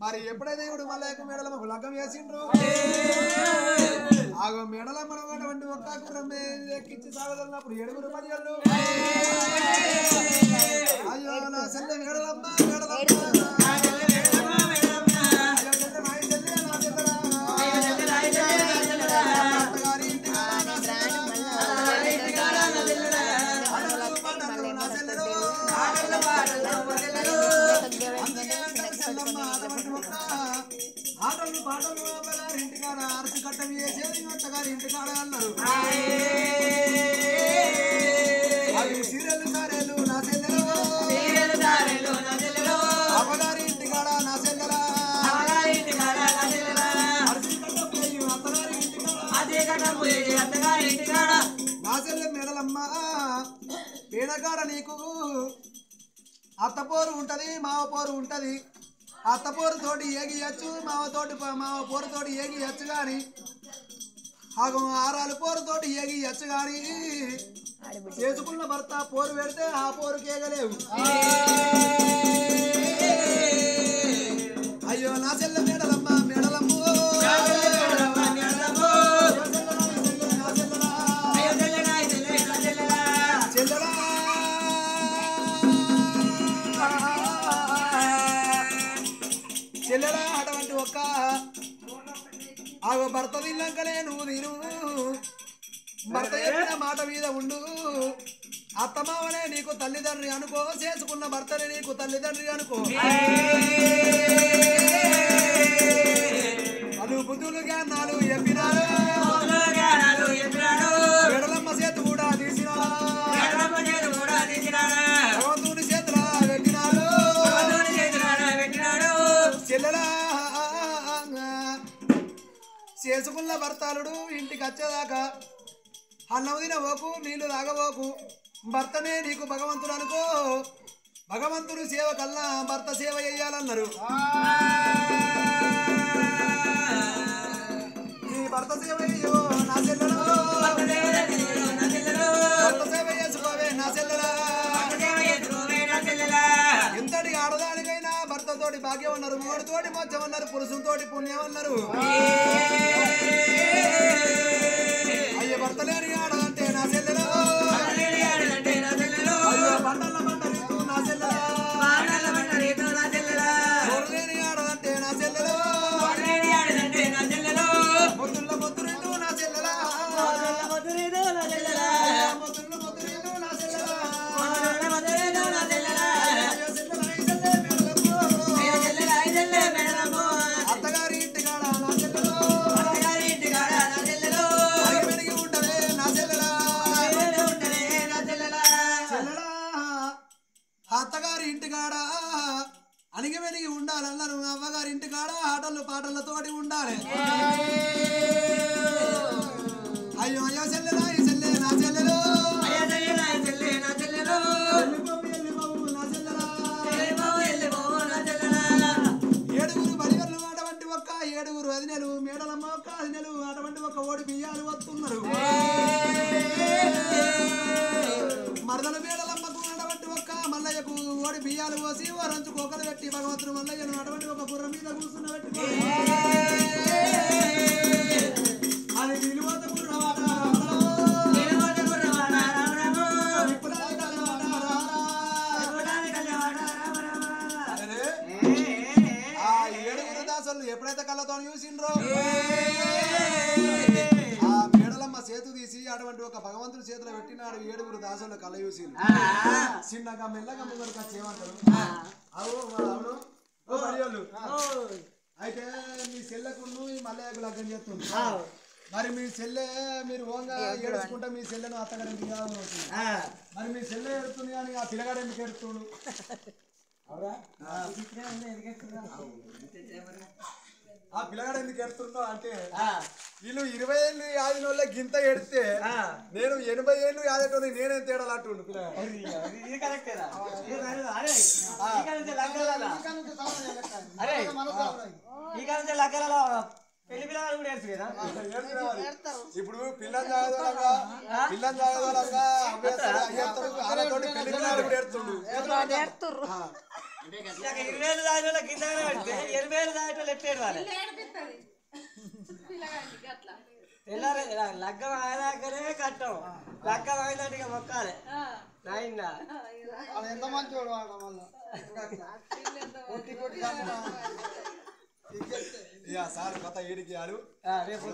మరి ఎప్పుడైతే ఇప్పుడు మళ్ళీ మేడలమ్మకు లగ్గం చేసిండ్రు ఆగో మేడలమ్మ అటువంటి ఒక్క ఎక్కించి సాగదన్నప్పుడు 7 మర్యాదలు అయ్యో నా చెల్లె మేడలమ్మ ఆటలు పాటలు అమ్మగారి ఇంటికాడ అరసి కట్టం చేసేది అత్తగారి ఇంటికాడ అన్నారు అవి సీరియల్ సారేలు నా చెల్లెలు అమ్మగారి ఇంటికాడ నా చెల్లెలా అరసి కట్టం పోయి అత్తగారి ఇంటికాడ నా చెల్లె మేడలమ్మ పేనకాడ నీకు అత్తపోరు ఉంటది మావ పోరు ఉంటది అత్తపోరు తోటి ఏగియచ్చు మావ పోరు తోటి ఏగియచ్చు గాని ఆగం ఆరాలు పోరు తోటి ఏగియచ్చు గాని చేసుకున్న భర్త పోరు పెడితే ఆ పోరు కేగలేవు అయ్యో నా చెల్లె మేడలమ్మ మేడలమ్మ చెల్లెలా చెల్లెలా అటువంటి ఒక్క ఆగో భర్త తిన్నాకనే నువ్వు తిను భర్త చెప్పిన మాట మీద ఉండు అత్తమావనే నీకు తల్లిదండ్రి అనుకో చేసుకున్న భర్తనే నీకు తల్లిదండ్రి అనుకో అను బుద్ధులు జ్ఞానాలు చెప్పినారు మేడలమ్మ చేతి కూడా తీసినాడు భగవంతుని చేతుల పెట్టినాడు చెల్లెలా చేసుకున్న భర్తలుడు ఇంటికి వచ్చేదాకా అన్నం తినబోకు నీళ్లు తాగబోకు భర్తనే నీకు భగవంతుడు అనుకో భగవంతుడు సేవ కల్లా భర్త సేవ చెయ్యాలన్నారు నీ భర్త సేవ చెయ్యో నా చెల్లెలు భర్త సేవ చేసుకోవే నా చెల్లెలా ఎంతటి ఆడదానికైనా భర్తతోటి భాగ్యం అన్నారు మూడుతోటి మోక్షం అన్నారు పురుషులతోటి పుణ్యం అన్నారు అయ్యే భర్త లేని ఆడదంటే నా చెల్లెలు అయ్యో బండల బండరీతు నా చెల్లెలా లేని ఆడదంటే నా చెల్లెలు మొద్దుల మొద్దురీతు నా చెల్లెలా మొద్దుల మొద్దురీతు నా చెల్లెలా అత్తగారి ఇంటికాడ నా చెల్లెలు అడిగి ఉంటదే నా చెల్లెలా చెల్లెలా అత్తగారి ఇంటికాడ అణిగి వెలిగి ఉండాలన్నారు అవ్వగారి ఇంటికాడ ఆటలు పాటలతోటి ఉండాలి అయ్యో అయ్యో చెల్లెలా ఈ చెల్లె నా చెల్లెలు ఏడుగురు బలివర్లు అటువంటి ఒక్క ఏడుగురు అదినెలు మేడలమ్మ ఒక్క అదినెలు అటువంటి ఒక ఓడి బియ్యాలు వస్తున్నారు మరదల మేడలమ్మకు అటువంటి ఒక్క మల్లయ్యకు ఓడి బియ్యాలు పోసి ఓ రంచు కోకలు పెట్టి భగవంతుడు మల్లయ్యను అటువంటి ఒక బుర్ర మీద కూర్చున్న పెట్టి అది నిలువత గుర్రవాడ ఎప్పుడైతే కళ్ళతో చూసిండ్రో ఆ మేడలమ్మ చేతు తీసి అటువంటి ఒక భగవంతుడి చేతిలో పెట్టినాడు 7 దాసుల కళ్ళ చూసిండ్రు చిన్నగా మెల్లగా ముందరికి వచ్చేమంటారు అవును అయితే మీ చెల్లెకు ఈ మల్లయ్యకు లగ్గం చేస్తుంది మరి మీ చెల్లె మీరు ఓంగా ఏడుచుకుంటే మీ చెల్లెను అత్తగారికి మరి మీ చెల్లె ఏడుతుంది కానీ ఆ పిల్లగాడు ఎందుకు ఏడుతుండు ఆ పిల్లగాడు ఎందుకు ఎడుతుండో అంటే వీళ్ళు 20 ఏళ్ళు యాదిన వాళ్ళ గింత ఎడితే నేను 80 ఏళ్ళు యాదటోని నేనేం తేడా అంటుండు ఇప్పుడు పిల్లని జాగదోళంగా వాళ్ళతోటి పెళ్లి పిల్లలు కూడా ఎడుతుండు 20,000 దాని కింద పెడితే 80,000 దాని ఎట్లేడు లగ్గం ఆయనకనే కట్టం లగ్గం అయినట్టుగా మొక్కాలి నాయన ఎంత మంచోడు సార్ కొత్త ఏడికి ఆడు రేపు